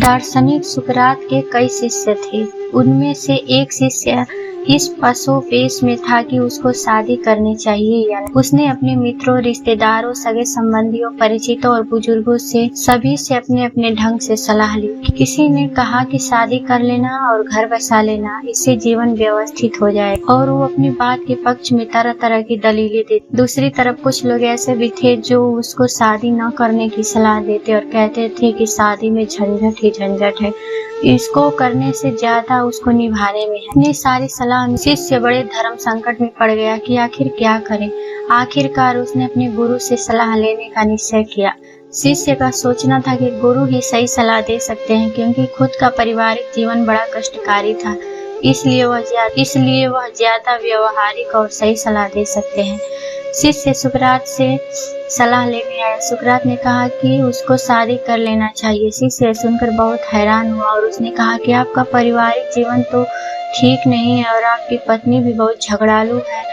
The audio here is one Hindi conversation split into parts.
दार्शनिक सुकरात के कई शिष्य थे। उनमें से एक शिष्य इस पसोपेश में था कि उसको शादी करनी चाहिए या नहीं। उसने अपने मित्रों, रिश्तेदारों, सगे संबंधियों, परिचितों और बुजुर्गों से सभी से अपने अपने ढंग से सलाह ली। किसी ने कहा कि शादी कर लेना और घर बसा लेना, इससे जीवन व्यवस्थित हो जाए, और वो अपनी बात के पक्ष में तरह तरह की दलीलें देते। दूसरी तरफ कुछ लोग ऐसे भी थे जो उसको शादी न करने की सलाह देते और कहते थे कि शादी में झंझट ही झंझट है, इसको करने से ज्यादा उसको निभाने में है। इतनी सारी सलाह में शिष्य बड़े धर्म संकट में पड़ गया कि आखिर क्या करे। आखिरकार उसने अपने गुरु से सलाह लेने का निश्चय किया। शिष्य का सोचना था कि गुरु ही सही सलाह दे सकते हैं, क्योंकि खुद का पारिवारिक जीवन बड़ा कष्टकारी था, इसलिए वह ज्यादा व्यवहारिक और सही सलाह दे सकते हैं। शिष्य सुकरात से सलाह लेने आया। सुकरात ने कहा कि उसको शादी कर लेना चाहिए। शिष्य सुनकर बहुत हैरान हुआ और उसने कहा कि आपका पारिवारिक जीवन तो ठीक नहीं है और आपकी पत्नी भी बहुत झगड़ालू है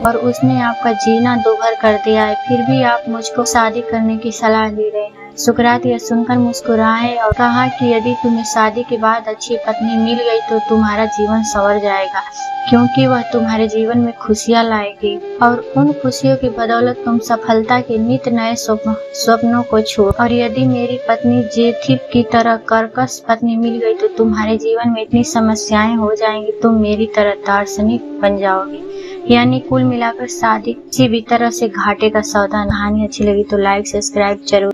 और उसने आपका जीना दूभर कर दिया है, फिर भी आप मुझको शादी करने की सलाह दे रहे हैं। सुकरात यह सुनकर मुस्कुराए और कहा कि यदि तुम्हें शादी के बाद अच्छी पत्नी मिल गई तो तुम्हारा जीवन संवर जाएगा, क्योंकि वह तुम्हारे जीवन में खुशियाँ लाएगी और उन खुशियों की बदौलत तुम सफलता के नित नए स्वप्नों को छू। और यदि मेरी पत्नी जेथिप की तरह कर्कश पत्नी मिल गई तो तुम्हारे जीवन में इतनी समस्याएं हो जाएंगी, तुम मेरी तरह दार्शनिक बन जाओगे। यानी कुल मिलाकर शादी किसी भी तरह से घाटे का सौदा। कहानी अच्छी लगी तो लाइक सब्सक्राइब जरूर।